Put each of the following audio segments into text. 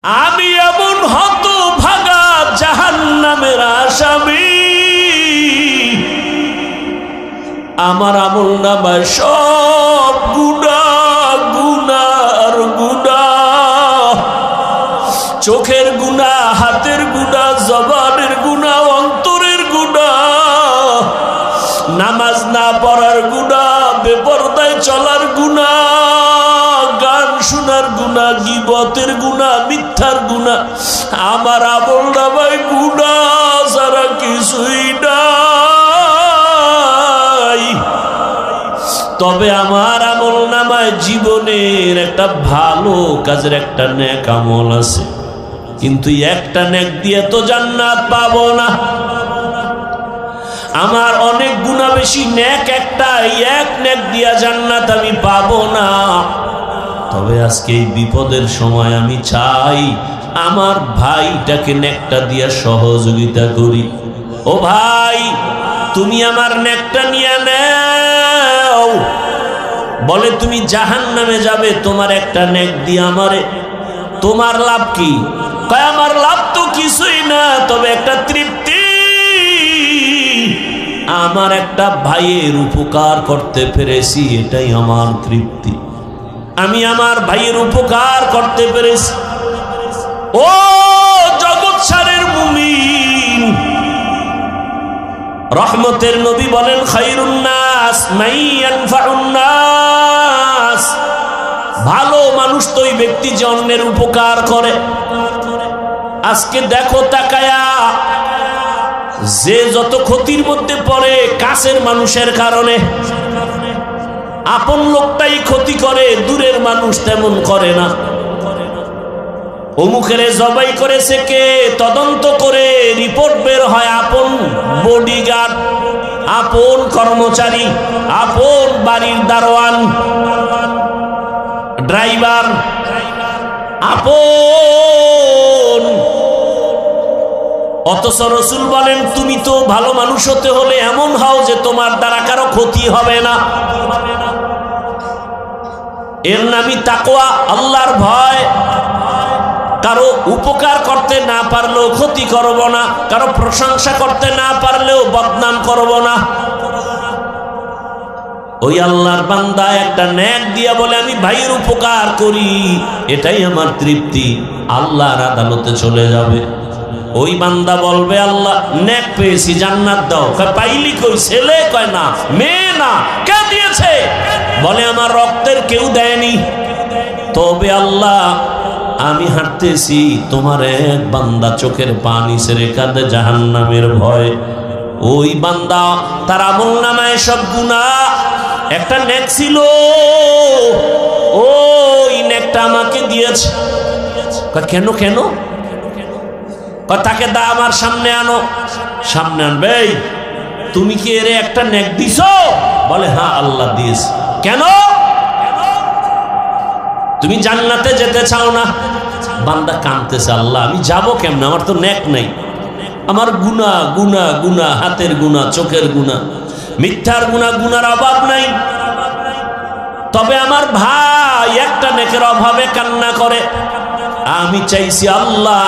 আমি এমন হতভাগা জাহান্নামের আসামি, আমার আমলনামায় সব গুনার গুনাহ, চোখের গুনাহ, হাতের গুনাহ, জবানের গুনাহ, অন্তরের গুনাহ, নামাজ না পড়ার গুনাহ, বেপরদায় চলার গুনাহ, গান শোনার গুনাহ, গীবতের গুনাহ, মিথ্যার গুনাহ। আমার আমলনামায় গুনাহ ছাড়া কিছুই নাই। তবে আমার আমলনামায় জীবনের একটা ভালো কাজের একটা নেক আমল আছে, কিন্তু একটা নেক দিয়ে তো জান্নাত পাবো না। আমার অনেক গুনাহ বেশি, নেক একটা, এক নেক দিয়া জান্নাত আমি পাবো না। তবে আজকে এই বিপদের সময় আমি চাই আমার ভাইটাকে নেকটা দিয়া সহযোগিতা করি। ও ভাই, তুমি আমার নেকটা নিয়ে নাও। বলে তুমি জাহান্নামে যাবে, তোমার একটা নেক দিয়ে আমারে, তোমার লাভ কি? কয় আমার লাভ তো কিছুই না, তবে একটা তৃপ্তি, আমার একটা ভাইয়ের উপকার করতে পেরেছি, এটাই আমার তৃপ্তি। আমি আমার ভাইয়ের উপকার করতে পেরেছি। ও জগৎ সারের মুমিন, রহমতের নবী বলেন খায়রুন নাস মান ইয়ানফাউন নাস, ভালো মানুষ তো ওই ব্যক্তি যে অন্যের উপকার করে। আজকে দেখো তাকায়া, যে যত ক্ষতির মধ্যে পড়ে কাছের মানুষের কারণে, আপন লোকটাই ক্ষতি করে, দূরের মানুষ তেমন করে না। অমুকেরে জবাই করেছে কে, তদন্ত করে রিপোর্ট বের হয় আপন বডিগার্ড, আপন কর্মচারী, আপন বাড়ির দারোয়ান, ড্রাইভার, আপন। অথচ রাসূল বলেন তুমি তো ভালো মানুষ হতে হলে এমন হও যে তোমার দ্বারা কারো ক্ষতি হবে না। এর নামই তাকওয়া, আল্লাহর ভয়। কারো উপকার করতে না পারলেও ক্ষতি করব না, কারো প্রশংসা করতে না পারলেও বদনাম করব না। ওই আল্লাহর বান্দা একটা নেক দিয়া বলে আমি ভাইয়ের উপকার করি, এটাই আমার তৃপ্তি, আল্লাহর আদালতে চলে যাবে। ওই বান্দা বলবে আল্লাহ নেক পেয়েছি, জান্নাত দাও। পাইলি কই? ছেলে কয় না, মেয়ে না, কে দিয়েছে? বলে আমার রক্তের কেউ দেয়নি। তবে আল্লাহ আমি হাঁটতেছি, তোমার এক বান্দা চোখের পানি ছেড়ে কাঁদে জাহান্নামের ভয়। ওই বান্দা তার আমলনামায় সব গুনাহ, একটা নেক ছিল, ওই নেকটা আমাকে দিয়েছে। কেন কেন? তাকে দা আমার সামনে আনো। সামনে আনবে, তুমি কি এর একটা নেক দিছো? বলে হ্যাঁ আল্লাহ দিয়েছে। কেন? তুমি জান্নাতে যেতে চাও না? বান্দা কাঁদতেছে, আল্লাহ আমি যাব কেমনে, আমার তো নেক নাই, আমার গুনাহ গুনাহ গুনাহ, হাতের গুনাহ, চোখের গুনাহ, মিথ্যার গুনাহ, গুনার অভাব নাই। তবে আমার ভাই একটা নেকের অভাবে কান্না করে। আমি চাইছি আল্লাহ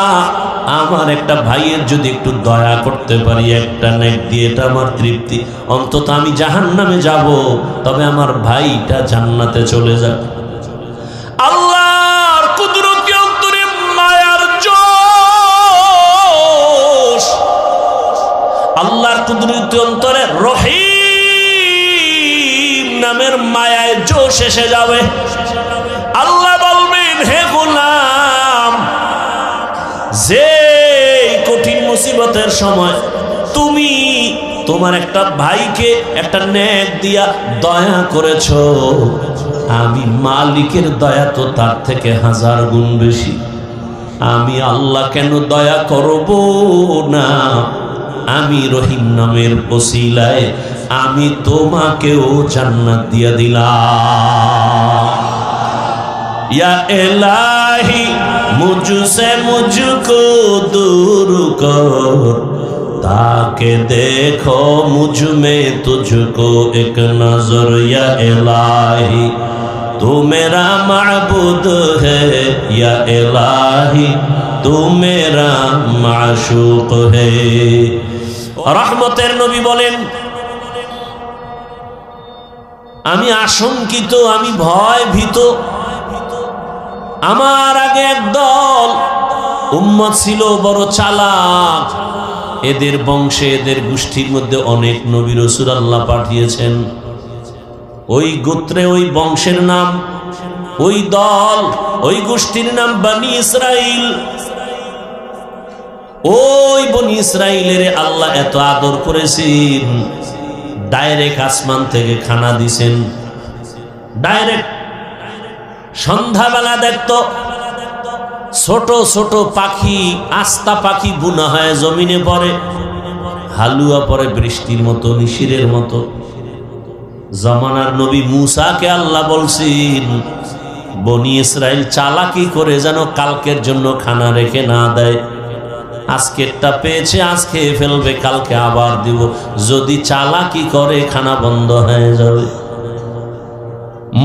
আমার একটা ভাইয়ের যদি একটু দয়া করতে পারি একটা নেক দিয়ে, এটা আমার তৃপ্তি। অন্তত আমি জাহান্নামে যাব, তবে আমার ভাইটা জান্নাতে চলে যাবে। আল্লাহর কুদরতি অন্তরে মায়ার জোশ, আল্লাহর কুদরতি অন্তরে রহিম নামের মায়ায় জোশ এসে যাবে। আল্লাহ বলবেন হে গোলাম, যে কঠিন মুসিবতের সময় তুমি তোমার একটা ভাইকে একটা নেক দিয়া দয়া করেছো, আমি মালিকের দয়া তো তার থেকে 1000 গুণ বেশি। আমি আল্লাহ কেন দয়া করব না? আমি রহিম নামের ওসিলায় আমি তোমাকেও জান্নাত দিয়া দিলাম। या इलाही मुझसे मुझको दूर कर, ताकि देखो मुझ में तुझको एक नजर। या इलाही तू मेरा माबूद है या इलाही तू मेरा माशूक है। रहमतेर नबी बोलेন, আমি আশঙ্কিত, আমি ভয় ভীত। আমার আগে একদল উম্মত ছিল বড় চালাক, এদের বংশে এদের গোষ্ঠীর মধ্যে অনেক নবী রাসূল আল্লাহ পাঠিয়েছেন। ওই গোত্রে ওই বংশের নাম, ওই দল, ওই গোষ্ঠীর নাম বনি ইসরাইল। ওই বনি ইসরাইলের আল্লাহ এত আদর করেছেন, ডাইরেক্ট আসমান থেকে খানা দিছেন। ডাইরেক্ট সন্ধ্যাবেলা দেখতো ছোট ছোট পাখি, আস্তা পাখি বুনা হয় জমিনে পড়ে, হালুয়া পড়ে বৃষ্টির মতো, নিশিরের মতো। জামানার নবী মুসাকে আল্লাহ বলছেন, বনি ইসরাইল চালাকি করে যেন কালকের জন্য খানা রেখে না দেয়। আজকেরটা পেয়েছে, আজ খেয়ে ফেলবে, কালকে আবার দিব। যদি চালাকি করে খানা বন্ধ হয়ে যাবে।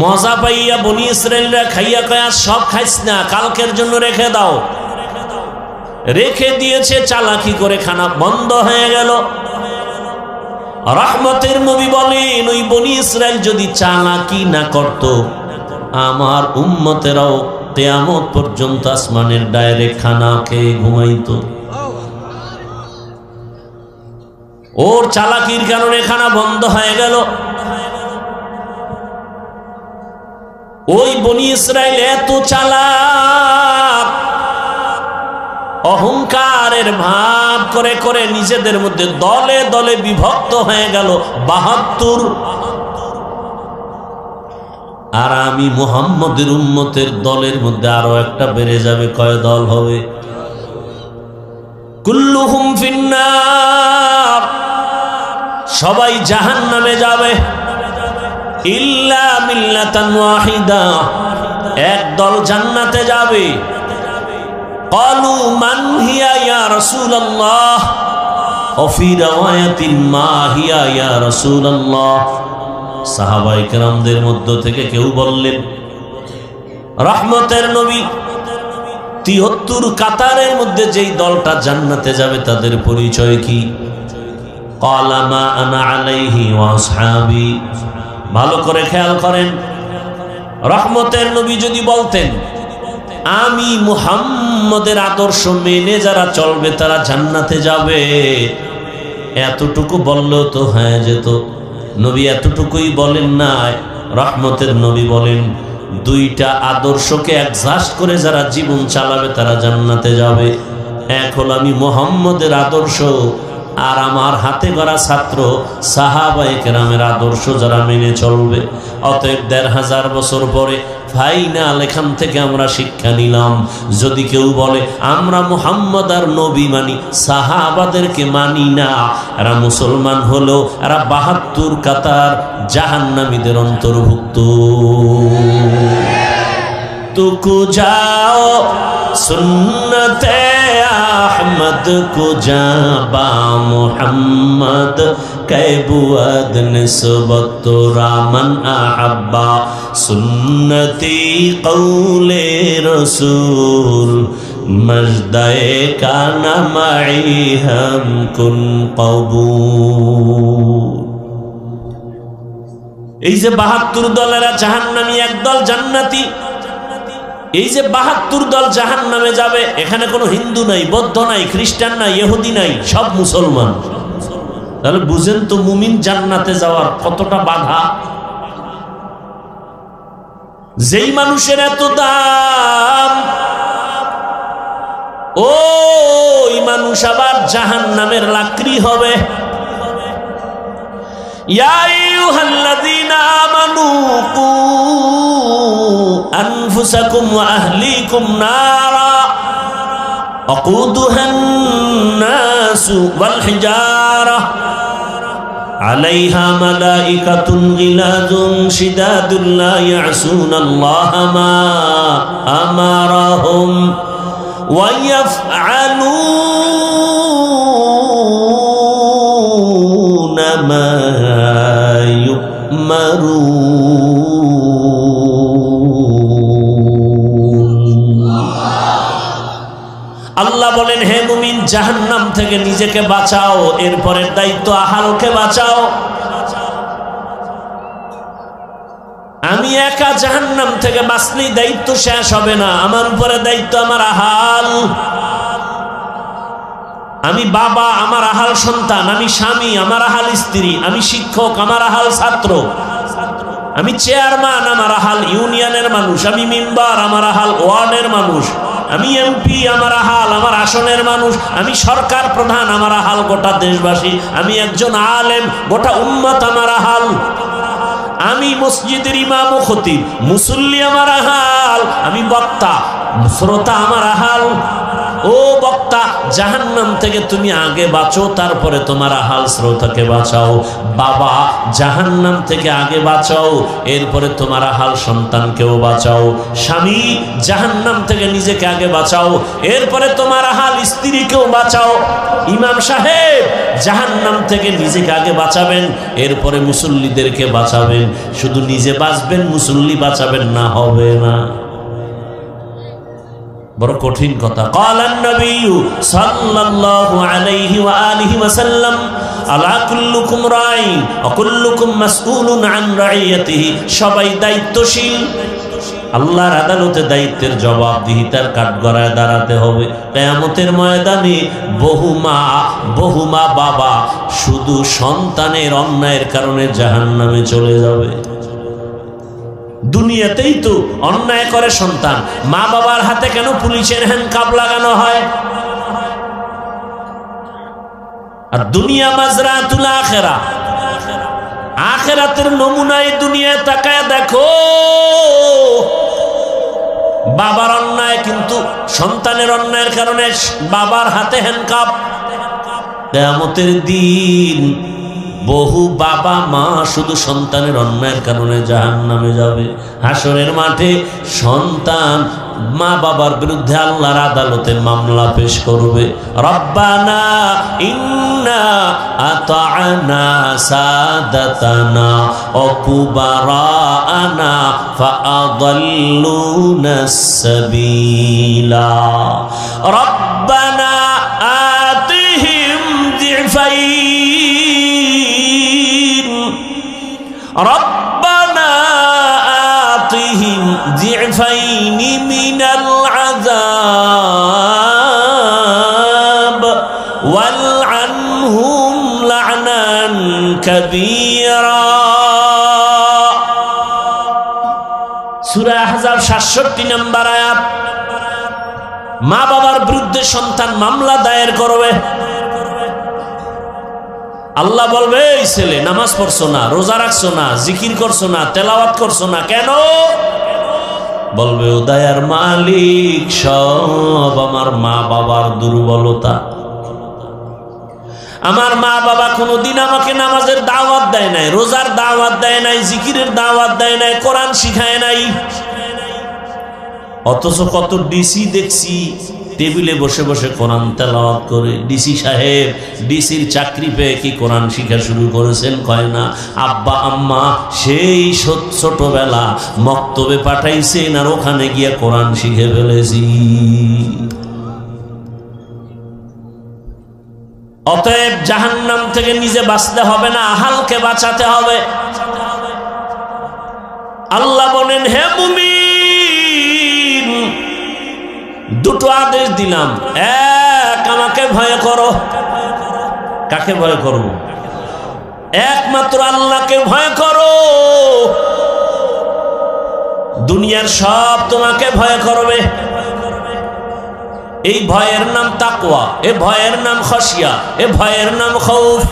মজা পাইয়া বনি ইসরাইলরা খাইয়া কয়া সব খাইস না, কালকের জন্য রেখে দাও। রেখে দিয়েছে, চালাকি করে খানা বন্ধ হয়ে গেল। রহমতের নবী বলেন, ওই বনি ইসরাইল যদি চালাকি না করত, আমার উম্মতেরাও কিয়ামত পর্যন্ত আসমানের ডাইরেক্ট খানা খেয়ে ঘুমাইতো। ওর চালাকির কারণে খানা বন্ধ হয়ে গেল। ওই বনি ইসরাইল এত চালাক, অহংকারের ভাব করে করে নিজেদের মধ্যে দলে দলে বিভক্ত হয়ে গেল ৭২। আর আমি মুহাম্মদের উম্মতের দলের মধ্যে আরো একটা বেড়ে যাবে। কয় দল হবে? কুল্লুহুম ফিন্নার, সবাই জাহান্নামে যাবে। ইল্লা মিল্লাতান ওয়াহিদা, এক দল জান্নাতে যাবে। ক্বালু মান হিয়া ইয়া রাসূলুল্লাহ, ওয়া ফি রাওয়ায়াতিন মা হিয়া ইয়া রাসূলুল্লাহ। সাহাবায়ে কেরামদের মধ্য থেকে কেউ বললেন, রহমতের নবী ৭৩ কাতারের মধ্যে যেই দলটা জান্নাতে যাবে তাদের পরিচয় কি? ক্বালা মা আনা আলাইহি ওয়া আসহাবি। ভালো করে খেয়াল করেন, রহমতের নবী যদি বলতেন আমি মুহাম্মদের আদর্শ মেনে যারা চলবে তারা জান্নাতে যাবে, এতটুকু বললেও তো হয়ে যেত। নবী এতটুকুই বলেন না। রহমতের নবী বলেন, দুইটা আদর্শকে অ্যাডজাস্ট করে যারা জীবন চালাবে তারা জান্নাতে যাবে। এক হলো আমি মুহাম্মদের আদর্শ, আর আমার হাতে গড়া ছাত্র সাহাবায়ে কেরামের আদর্শ যারা মেনে চলবে। অতএব ১৫০০ বছর পরে ফাইনাল এখান থেকে আমরা শিক্ষা নিলাম, যদি কেউ বলে আমরা মুহাম্মদ আর নবী মানি, সাহাবাদেরকে মানি না, এরা মুসলমান হলেও এরা ৭২ কাতার জাহান্নামীদের অন্তর্ভুক্ত। তুকু যাও সুন্নতে আহমদ কো জাবা মুহাম্মদ कैबुअद निस्बत रामन अहब्बा सुन्नती कौले रसूल मजदाए काना माई हम कुन कबूल। এই যে ৭২ দলেরা জাহান্নামী, একদল জান্নাতি। এই যে ৭২ দল জাহান্নামে যাবে, এখানে কোনো হিন্দু নাই, বৌদ্ধ নাই, খ্রিস্টান নাই, ইহুদি নাই, সব মুসলমান। তাহলে বুঝেন তো মুমিন জান্নাতে যাওয়ার কতটা বাধা। যেই মানুষের এত দাম, ওই মানুষ আবার জাহান্নামের লাকড়ি হবে। ইয়া আইয়ুহাল্লাযীনা আমানু কু আনফুসাকুম ওয়া আহলিকুম নারা ওয়াকুদুহান নাসু ওয়াল হিজারা আলাইহা মালাইকাতুন গিলাযুন শিদাদুন লা ইয়াসুনাল্লাহা মা আমারাহুম ওয়া ইয়াফআলুনা মা ইউমারুন। আল্লাহ বলেন, হে মুমিন, জাহান্নাম থেকে নিজেকে বাঁচাও, এরপরের দায়িত্ব আহালকে বাঁচাও। আমি একা জাহান্নাম থেকে বাঁচলেই দায়িত্ব শেষ হবে না, আমার উপরে দায়িত্ব আমার আহাল। আমি বাবা, আমার আহাল সন্তান। আমি স্বামী, আমার আহাল স্ত্রী। আমি শিক্ষক, আমার আহাল ছাত্র। আমি চেয়ারম্যান, আমার আহাল ইউনিয়নের মানুষ। আমি মেম্বার, আমার আহাল ওয়ার্ডের মানুষ। আমি এমপি, আমার আহাল আমার আসনের মানুষ। আমি সরকার প্রধান, আমার আহাল গোটা দেশবাসী। আমি একজন আলেম, গোটা উম্মত আমার আহাল। আমি মসজিদের ইমাম ও খতিব, মুসল্লি আমার আহাল। আমি বক্তা, শ্রোতা আমার আহাল। ও বক্তা, জাহান্নাম থেকে তুমি আগে বাঁচো, তারপরে তোমার আহাল শ্রোতাকে বাঁচাও। বাবা, জাহান্নাম থেকে আগে বাঁচাও, এরপরে তোমার আহাল সন্তানকেও বাঁচাও। স্বামী, জাহান্নাম থেকে নিজেকে আগে বাঁচাও, এরপরে তোমার আহাল স্ত্রীকেও বাঁচাও। ইমাম সাহেব, জাহান্নাম থেকে নিজেকে আগে বাঁচাবেন, এরপরে মুসল্লিদেরকে বাঁচাবেন। শুধু নিজে বাঁচবেন, মুসল্লি বাঁচাবেন না, হবে না। বড় কঠিন কথা। ক্বালান নবিয়্যু সাল্লাল্লাহু আলাইহি ওয়া আলিহি ওয়াসাল্লাম, আলা কুল্লুকুম রাইন ওয়া কুল্লুকুম মাসউলুন আন রাইয়াতিহি। সবাই দায়িত্বশীল। আল্লাহর আদালতে দায়িত্বের জবাবদিহিতার কাঠগড়ায় দাঁড়াতে হবে। কিয়ামতের ময়দানে বহু মা বাবা শুধু সন্তানের অন্যায়ের কারণে জাহান্নামে চলে যাবে। দুনিয়াতেই তো অন্যায় করে সন্তান, মা বাবার হাতে কেন পুলিশের হ্যান্ডকাপ লাগানো হয়? আর দুনিয়া মাজরাতুল আখিরা, আখিরাতের নমুনায় দুনিয়ায় তাকায় দেখো। বাবার অন্যায়, কিন্তু সন্তানের অন্যায়ের কারণে বাবার হাতে হ্যান্ডকাপ। কিয়ামতের দিন বহু বাবা মা শুধু সন্তানের অন্যায়ের কারণে জাহান্নামে যাবে। হাসরের মাঠে সন্তান মা বাবার বিরুদ্ধে আল্লাহর আদালতে মামলা পেশ করবে। রব্বানা ইন্না আতা'না সাদাতানা ওয়া কুবারানা ফাআদাল্লুনাস সাবিলা। রব্বানা আতিহিম যিফাইন, রব্বানা আতিহিম যিফাইনি মিনাল আযাব ওয়ালআনহুম লা'নান কাবীরা। সূরা আহজাব 67 নম্বর আয়াত। মা বাবার বিরুদ্ধে সন্তান মামলা দায়ের করবে। আল্লাহ বলবে, এই ছেলে নামাজ পড়ছো না, রোজা রাখছো না, জিকির করছো না, তেলাওয়াত করছো না, কেন? বলবে, ও দয়ার মালিক, সব আমার মা বাবার দুর্বলতা। আমার মা বাবা কোনোদিন আমাকে নামাজের দাওয়াত দেয় নাই, রোজার দাওয়াত দেয় নাই, জিকিরের দাওয়াত দেয় নাই, কোরআন শিখায় নাই। অথচ কত ডিসি দেখছি টেবিলে বসে বসে কোরআন তেলাওয়াত করে। ডিসি সাহেব ডিসির চাকরি পেয়ে কি কোরআন শিখা শুরু করেছেন? কয় না। আব্বা আম্মা সেই ছোটবেলা মক্তবে পাঠাইছেন, আর ওখানে গিয়ে কোরআন শিখে ফেলেছি। অতএব জাহান্নাম থেকে নিজে বাঁচতে হবে না, আহালকে বাঁচাতে হবে। আল্লাহ বলেন, হে মুমিন, দুটো আদেশ দিলাম। এক, আমাকে ভয় করো। কাকে ভয় করব? একমাত্র আল্লাহকে ভয় করো। দুনিয়ার সব তোমাকে ভয় করবে। এই ভয়ের নাম তাকওয়া, এ ভয়ের নাম খাশিয়া, এ ভয়ের নাম খৌফ।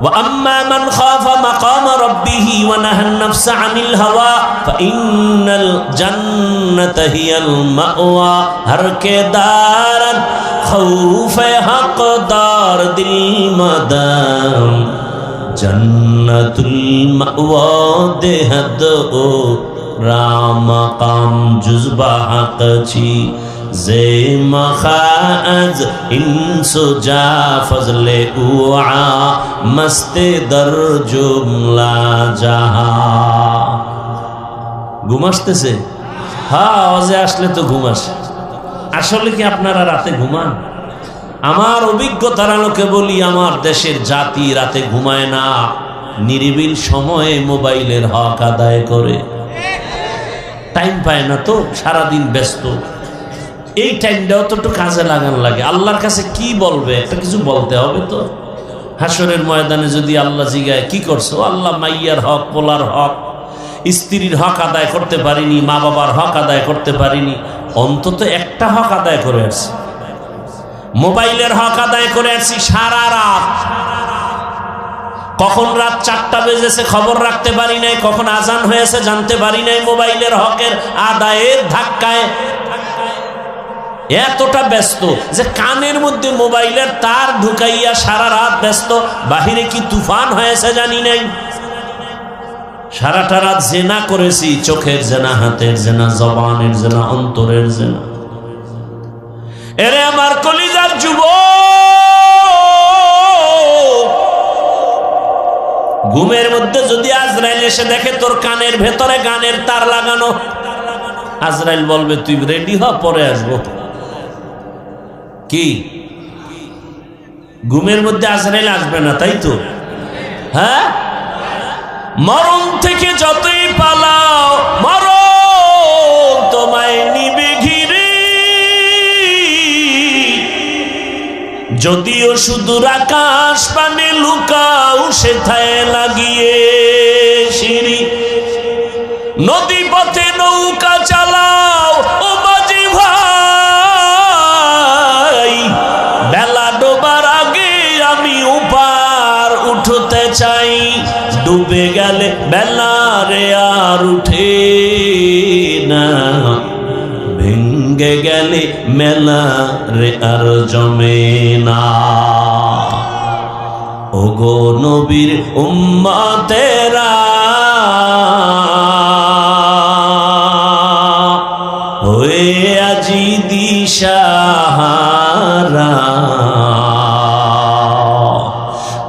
وأما من خاف مقام ربه ونهى النفس عن الهوى فإن الجنة هي المأوى। हर के दारन खौफ हक दार दिल मदाम जन्नतुल मअवा देहद ओ राम काम जुज़बा हक छी जे मखाज इंसो जा फजले उआ मस्ते दर जुमला जहा। ঘুম আসতেছে? হ্যাঁ, আওয়াজে আসলে তো ঘুম আসে। আসলে কি আপনারা রাতে ঘুমান? আমার অভিজ্ঞতার আলোকে বলি, আমার দেশের জাতি রাতে ঘুমায় না, নিরিবিল সময়ে মোবাইলের হক আদায় করে। টাইম পায় না তো, সারাদিন ব্যস্ত। এই টাইমটাও তো একটু কাজে লাগান লাগে। আল্লাহর কাছে কি বলবে, একটা কিছু বলতে হবে তো। হাসরের ময়দানে যদি আল্লাহ জিগায় কি করছো, আল্লাহ মাইয়ার হক, পোলার হক, স্ত্রীর হক আদায় করতে পারিনি, মা বাবার হক আদায় করতে পারিনি, অন্তত একটা হক আদায় করে আসছি, মোবাইলের হক আদায় করে আসছি সারা রাত। কখন রাত 4টা বেজেছে খবর রাখতে পারি নাই, কখন আজান হয়েছে জানতে পারি নাই, মোবাইলের হকের আদায়ের ধাক্কায় এতটা ব্যস্ত যে কানের মধ্যে মোবাইলের তার ঢুকাইয়া সারা রাত ব্যস্ত। বাহিরে কি তুফান হয়েছে জানি নাই। সারাটা রাত জেনা করেছি, চোখের জেনা, হাতের জেনা, জবানের জেনা, অন্তরের জেনা। এরে আমার কলিজার যুবক, ঘুমের মধ্যে যদি আজরাইল এসে দেখে তোর কানের ভেতরে গানের তার লাগানো, আজরাইল বলবে তুই রেডি হ, পরে আসবো। কি ঘুমের মধ্যে আজরাইল আসবে না, তাই তো? হ্যাঁ, মরণ থেকে যতই পালাও মরণ তোমায় নিবে ঘিরে, যদিও সুদূর আকাশ পানে লুকাও সেথায় লাগিয়ে সিঁড়ি, নদী পথে নৌকা চালাও ও বাজি ভাই, বেলা ডোবার আগে আমি উপার উঠতে চাই, ডুবে গেলে বেলা রে আর উঠে না, ভেঙ্গে গেলে মেলা রে আর জমে না। ওগো নবীর উম্মতেরা হয়ে আজি দিশাহারা,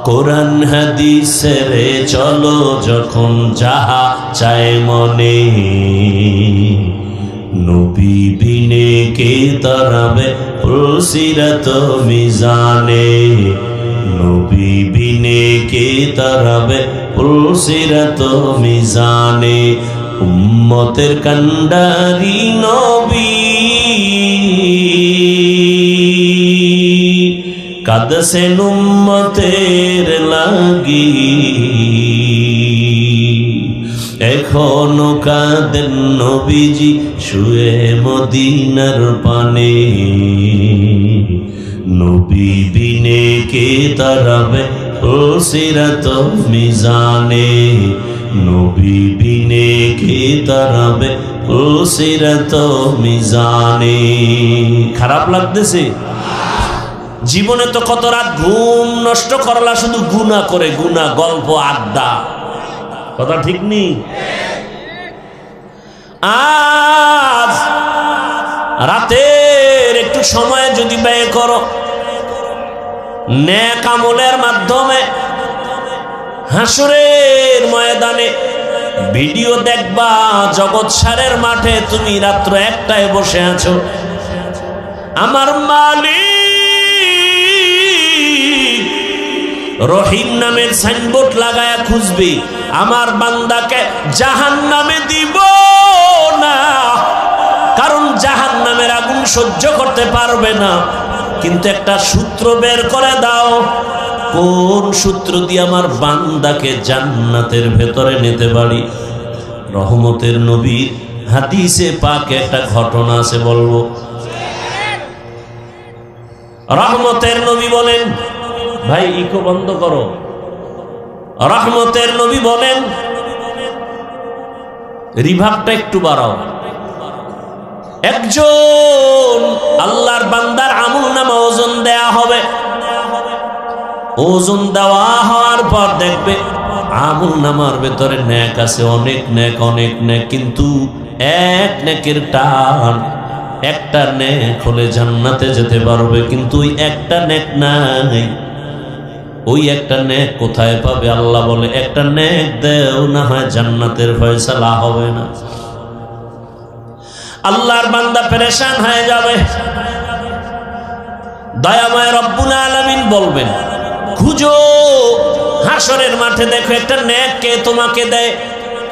কোরআন হাদিসের চলো যখন যাহা চায় মনে, নবী বিনে কে তারাবে পুলসিরাত মিজানে, নবী বিনে কে তারাবে পুলসিরাত মিজানে, উম্মতের কান্ডারি নবী কাঁদছেন উম্মতের লাগি, এখনো কাঁদেন নবীজি শুয়ে মদিনার পানে, নবী বিনে কে তারাবে পুলসিরাত মিজানে, নবী বিনে কে তারাবে পুলসিরাত মিজানে। খারাপ লাগতেছে? জীবনে তো কত রাত ঘুম নষ্ট করলা শুধু গুনাহ করে, গুনাহ, গল্প, আড্ডা। কথা ঠিক নেই? আজ রাতের একটু সময় যদি ব্যয় করো নেক আমলের মাধ্যমে, হাসরের ময়দানে ভিডিও দেখবা জগৎ সারের মাঠে তুমি রাত্র 1টায় বসে আছো, আমার মালিক রহিম নামের সাইনবোর্ড লাগায়া খুঁজবি, আমার বান্দাকে জাহান্নামে দিব না, কারণ জাহান্নামের আগুন সহ্য করতে পারবে না। কিন্তু একটা সূত্র বের করে দাও, কোন সূত্র দিয়ে আমার বান্দাকে জান্নাতের ভেতরে নিতে পারি। রহমতের নবীর হাদিসে পাকে একটা ঘটনা আছে, বলবো। রহমতের নবী বলেন, ভাই ইকো বন্ধ করো। রহমতের নবী বলেন, রিভাবটা একটু বাড়াও। একজন আল্লাহর বান্দার আমলনামা ওজন দেয়া হবে, ওজন দেওয়া হওয়ার পর দেখবে আমলনামার ভেতরে নেক আছে, অনেক নেক, অনেক নেক, কিন্তু এক নেকের টান, একটা নেক হলে জান্নাতে যেতে পারবে, কিন্তু ওই একটা নেক নাই। ওই একটা নেক কোথায় পাবে? আল্লাহ বলে, একটা নেক দেও, না হয় জান্নাতের ফয়সালা হবে না। আল্লাহর বান্দা পেরেশান হয়ে যাবে। দয়াময় রব্বুল আলামিন বলবেন, খুঁজো হাসরের মাঠে, দেখো একটা নেক কে তোমাকে দেয়।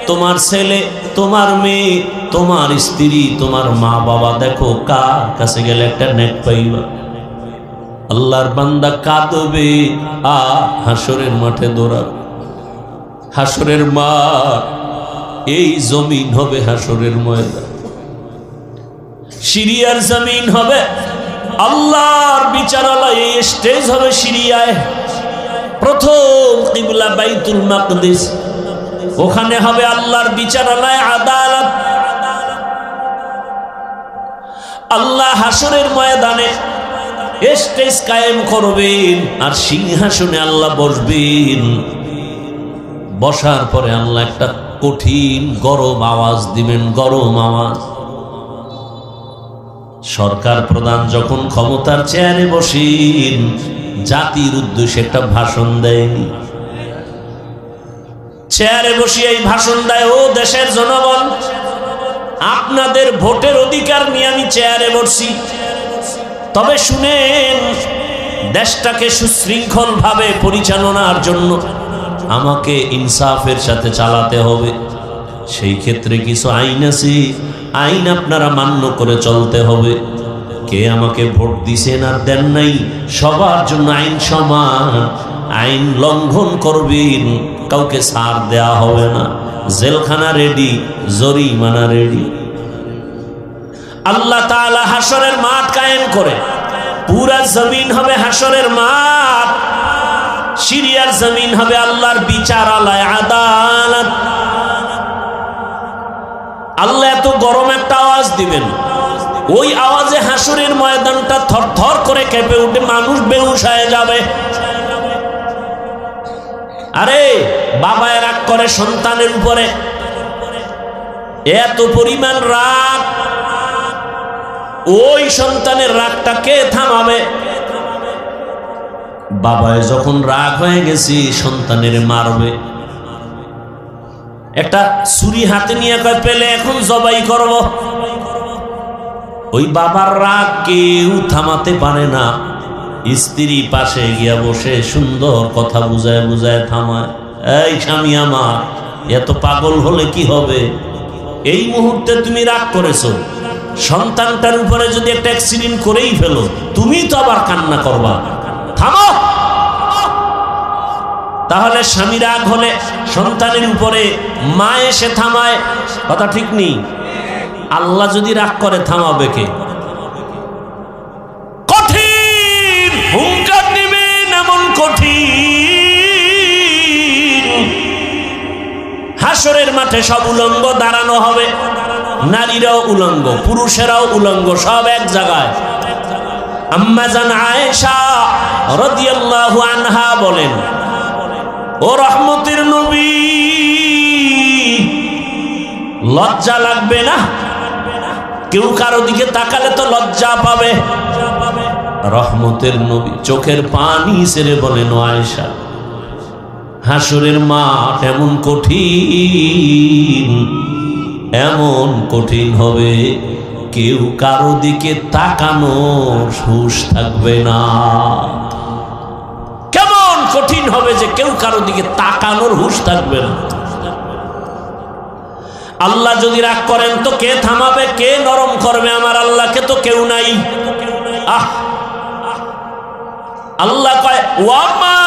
তোমার ছেলে, তোমার মেয়ে, তোমার স্ত্রী, তোমার মা বাবা, দেখো কার কাছে গেলে একটা নেক পাইবা। আল্লাহর বান্দা কাঁদবে, হাসরের মাঠে দৌড়াবে। হাসরের মাঠ এই জমিন হবে হাসরের ময়দান, সিরিয়ার জমিন হবে আল্লাহর বিচারালয়, এই স্টেজ হবে সিরিয়ায়। প্রথম কিবলা বাইতুল মাকদিস, ওখানে হবে আল্লাহর বিচারালয়, আদালত। আল্লাহ হাসরের ময়দানে স্টেজ কায়েম করবেন, আর সিংহাসনে আল্লাহ বসবেন। বসার পরে আল্লাহ একটা কঠিন গরম আওয়াজ দিবেন, গরম আওয়াজ। সরকার প্রধান যখন ক্ষমতার চেয়ারে বসেন, জাতির উদ্দেশ্যে একটা ভাষণ দেয়নি, চেয়ারে বসিয়ে এই ভাষণ দেয়, ও দেশের জনগণ, আপনাদের ভোটের অধিকার নিয়ে আমি চেয়ারে বসছি, তবে শুনেন, দেশটাকে সুশৃঙ্খল ভাবে পরিচালনার জন্য আমাকে ইনসাফের সাথে চালাতে হবে। সেই ক্ষেত্রে কিছু আইন আছে, আইন আপনারা মান্য করে চলতে হবে। কে আমাকে ভোট দিছেন আর দেন নাই, সবার জন্য আইন সমান। আইন লঙ্ঘন করবেন, কাউকে ছাড় দেয়া হবে না, জেলখানা রেডি, জরিমানা রেডি। আল্লাহ তাআলা হাসরের মাঠ কায়েম করে, পুরা জমিন হবে হাসরের মাঠ, সিরিয়ার জমিন হবে আল্লাহর বিচারালয়, আদালত। আল্লাহ এত গরম একটা আওয়াজ দিবেন, ওই আওয়াজে হাসরের ময়দানটা থরথর করে কেঁপে উঠে, মানুষ বেহুশ হয়ে যাবে। আরে বাবায় রাগ করে সন্তানের উপরে, এত পরিমাণ রাগ, ওই সন্তানের রাগটা কে থামাবে? বাবায় যখন রাগ হয়ে গেছি, সন্তানের মারবে, একটা ছুরি হাতে নিয়ে কয়, পেলে এখন জবাই করব। ওই বাবার রাগ কেউ থামাতে পারে না। স্ত্রী পাশে গিয়া বসে সুন্দর কথা বুঝায় বুঝায় থামায়, এই স্বামী আমার, এত পাগল হলে কি হবে? এই মুহূর্তে তুমি রাগ করেছো, সন্তানটার উপরে যদি একটা অ্যাক্সিডেন্ট করেই ফেলো, তুমি তো আবার কান্না করবা, থামো। তাহলে স্বামী রাগ হলে সন্তানের উপরে মা এসে থামায়, কথা ঠিক নেই? আল্লাহ যদি রাগ করে, থামাবে কে? কঠিন হুঙ্কার দিবেন, এমন কঠিন। হাসরের মাঠে সব উলঙ্গ দাঁড়ানো হবে, নারীরাও উলঙ্গ, পুরুষেরাও উলঙ্গ, সব এক জায়গায়। আম্মা জান আয়েশা রাদিয়াল্লাহু আনহা বলেন, ও রহমতের নবী, লজ্জা লাগবে না? কেউ কারো দিকে তাকালে তো লজ্জা পাবে। রহমতের নবী চোখের পানি ছেড়ে বলেন, ও আয়েশা, হাসরের মাঠ এমন কঠিন, এমন কঠিন হবে, কেউ কারো দিকে তাকানোর হুঁশ থাকবে না। কেমন কঠিন হবে যে কেউ কারো দিকে তাকানোর হুঁশ থাকবে না। আল্লাহ যদি রাগ করেন তো কে থামাবে, কে নরম করবে? আমার আল্লাহকে তো কেউ নাই। আল্লাহ কয়, ওয়ামা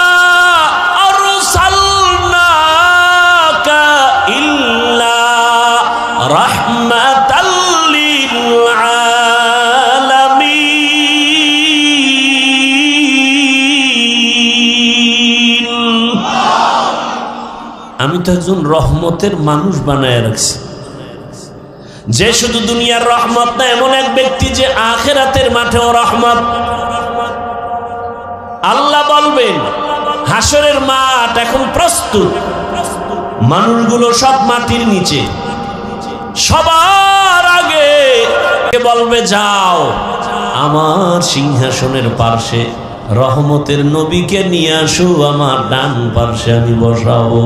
আরসালনাকা ইল্লা রাহমাতাল লিল আলামিন। আমি তো একজন রহমতের মানুষ বানায় রাখছি, যে শুধু দুনিয়ার রহমত না, এমন এক ব্যক্তি যে আখিরাতের মাঠেও রহমত। আল্লাহ বলবেন, হাসরের মাঠ এখন প্রস্তুত, মানুষগুলো সব মাটির নিচে, সবার আগে বলবে, যাও আমার সিংহাসনের পার্শ্বে রহমতের নবীকে নিয়ে আসো, আমার ডান পার্শ্বে আমি বসাবো।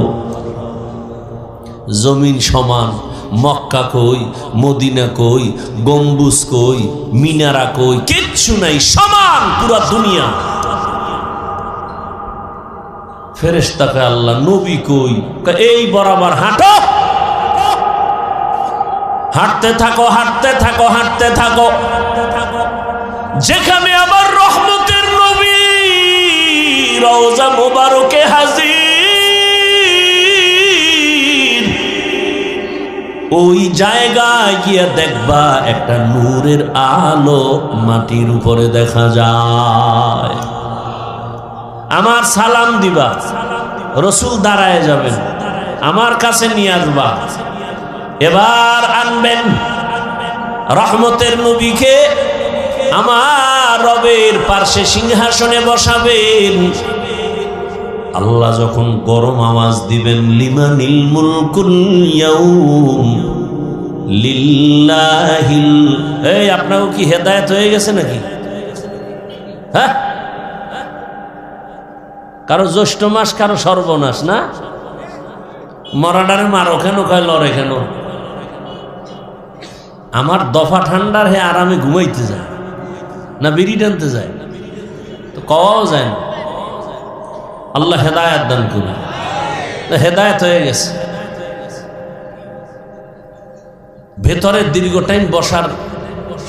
জমিন সমান, মক্কা কই, মদিনা কই, গম্বুজ কই, মিনারা কই, কিচ্ছু নাই, সমান পুরা দুনিয়া। ফেরেশতাকে আল্লাহ নবী কই, এই বরাবর হাঁটো, হাঁটতে থাকো, হাঁটতে থাকো, হাঁটতে থাকো, যেখানে আবার রহমতের নবী রওজা মুবারকে হাজির, ওই জায়গায় গিয়ে দেখবা একটা নূরের আলো মাটির উপরে দেখা যায়। আমার সালাম দিবা, রসুল দাঁড়ায় যাবেন, আমার কাছে নিয়ে আসবা, এবার আনবেন রহমতের নবীকে, আমার রবের পার্শ্বে সিংহাসনে বসাবেন। আল্লাহ যখন গরম আওয়াজ দিবেন, লিমানিল মুলকুল ইয়াউম লিল্লাহিল, এই আপনারও কি হেদায়েত হয়ে গেছে নাকি? হ্যাঁ, কারো জ্যৈষ্ঠ মাস, কারো সর্বনাশ না? মরাডারে মারো কেন, কয় লড়ে কেন? আমার দফা ঠান্ডার হে আরামে ঘুমাইতে যায় না বিড়ি টানতে যায়? তো কওয়াও যায় না। আল্লাহ হেদায়েত দান করুন। হেদায়েত হয়ে গেছে। ভেতরে দীর্ঘ টাইম বসার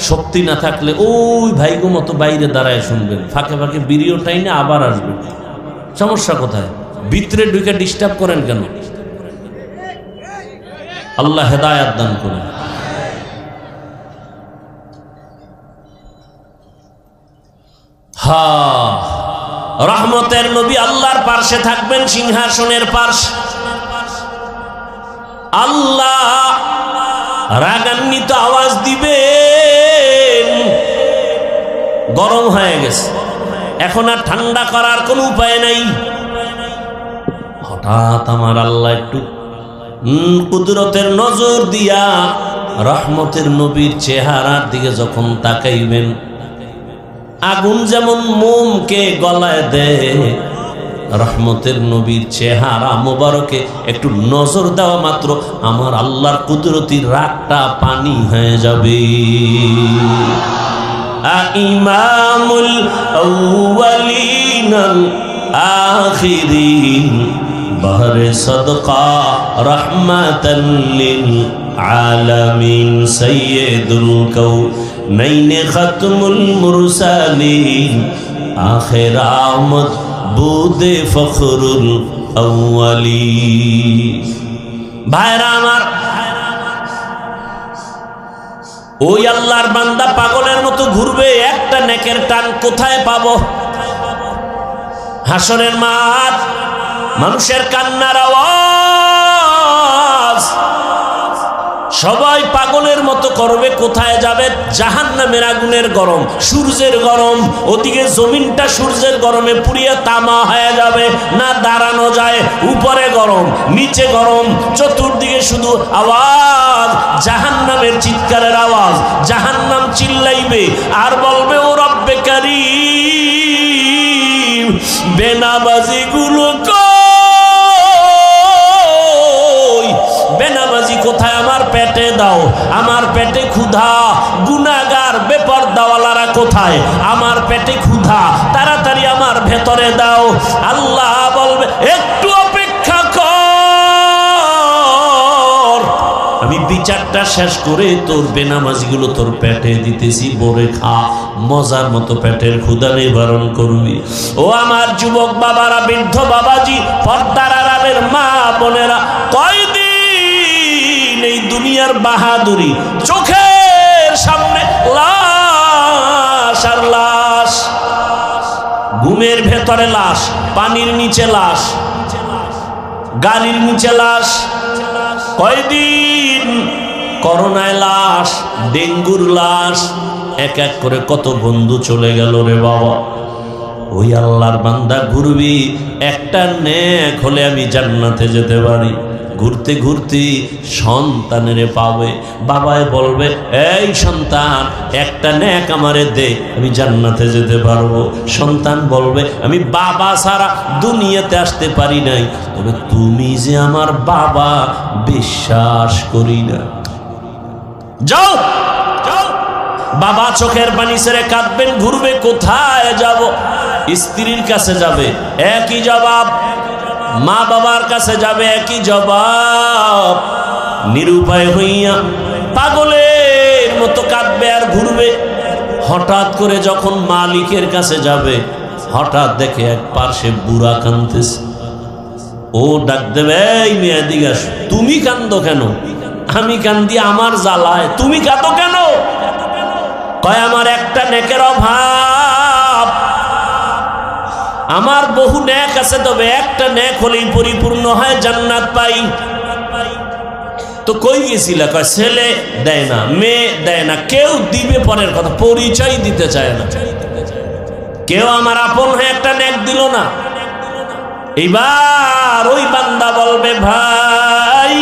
শক্তি না থাকলে ওই ভাইগো মতো বাইরে দাঁড়ায় শুনবেন, ফাঁকে ফাঁকে বিড়িও টাইনে আবার আসবেন। সমস্যা কোথায়? ভিতরে ঢুকে ডিস্টার্ব করেন কেন? আল্লাহ হেদায়েত দান করুন। হ্যাঁ, রহমতের নবী আল্লাহর পার্শ্বে থাকবেন, সিংহাসনের পার্শ্বে। আল্লাহ রাগান্বিত আওয়াজ দিবেন, গরম হয়ে গেছে, এখন আর ঠান্ডা করার কোনো উপায় নাই। হঠাৎ আমার আল্লাহ একটু কুদরতের নজর দিয়া রহমতের নবীর চেহারার দিকে যখন তাকাইবেন, আগুন যেমন মোমকে গলায় দেয়, রহমতের নবীর চেহারা মোবারকে একটু নজর দেওয়া মাত্র আমার আল্লাহর কুদরতির রাগটা পানি হয়ে যাবে। ইমামুল আউয়ালিনাল আখিরিন বাহরে সদকা রহমাতাল লিল আলামিন সাইয়্যিদুল কাউনাইন খাতমুল মুরসালিন আখির আমদ বুদে ফখরুল আউয়ালিন। ভাইরা আমার, ওই আল্লাহর বান্দা পাগলের মতো ঘুরবে, একটা নেকের টান কোথায় পাবো? হাসরের মাঠ, মানুষের কান্নার আওয়াজ, সবাই পাগলের মতো করবে, কোথায় যাবে? জাহান্নামের আগুনের গরম, সূর্যের গরম, ওদিকে জমিনটা সূর্যের গরমে পুড়িয়ে তামা হয়ে যাবে, না দাঁড়ানো যায়, উপরে গরম, নিচে গরম, চতুর্দিকে শুধু আওয়াজ, জাহান্নামের চিৎকারের আওয়াজ। জাহান্নাম চিল্লাইবে আর বলবে, ও রব্বে কারীম, বেনামাজি গুলো বেনামাজি কোথায়? আমার পেটে দাও, আমার পেটে ক্ষুধা। গুনাহগার বেপরদাওয়ালারা কোথায়? আমার পেটে ক্ষুধা, তাড়াতাড়ি আমার ভেতরে দাও। আল্লাহ বলবে, একটু অপেক্ষা কর, আমি বিচারটা শেষ করে তোর বেনামাজিগুলো তোর পেটে দিতেছি, বরে খা, মজার মতো পেটের ক্ষুধা নিবারণ করবি। ও আমার যুবক বাবারা, বৃদ্ধ বাবাজি, পর্দার আড়ালের মা বোনেরা, কয়দিন এই দুনিয়ার বাহাদুরি, চোখের সামনে লাশ আর লাশ, ঘুমের ভেতরে লাশ, পানির নিচে লাশ, গাড়ির নিচে লাশ, কয়দিন করোনায় লাশ, ডেঙ্গুর লাশ, এক এক করে কত বন্ধু চলে গেল রে বাবা। ওই আল্লাহর বান্দা ঘুরবি, একটা নেক হলে আমি জান্নাতে যেতে পারি। ঘুরতে ঘুরতে সন্তানেরে পাবে। বাবায় বলবে, এই সন্তান একটা নেক আমারে দে, আমি জান্নাতে যেতে পারবো। সন্তান বলবে, আমি বাবা ছাড়া দুনিয়াতে আসতে পারি নাই, তবে তুমি যে আমার বাবা বিশ্বাস করি না। যাও যাও। বাবা চোখের পানি ছেড়ে কাঁদবেন, ঘুরবে, কোথায় যাব? স্ত্রীর কাছে যাবে, একই জবাব। মা বাবার কাছে যাবে, একই জবাব। নিরুপায় হইয়া পাগলের মতো কাঁদবে আর ঘুরবে। হঠাৎ করে যখন মালিকের কাছে যাবে, হঠাৎ দেখে এক পার্শ্বে বুড়া কাঁদতেছে। ও ডাক দেবে, এই মেয়ে দিকে আসো। তুমি কান্দো কেন? আমি কান্দি আমার জ্বালায়, তুমি কাঁদো কেন? কয়, আমার একটা নেকের অভাব। আমার বহু নেক আছে, তবে একটা নেক হলেই পরিপূর্ণ হয়, জান্নাত পাই। তো কই গেছিলা? কয়, ছেলে দেয় না, মেয়ে দেয় না, কেউ দিবে পরের কথা, পরিচয় দিতে চায় না। কেউ আমার আপন হয়ে একটা নেক দিল না। এইবার ওই বান্দা বলবে, ভাই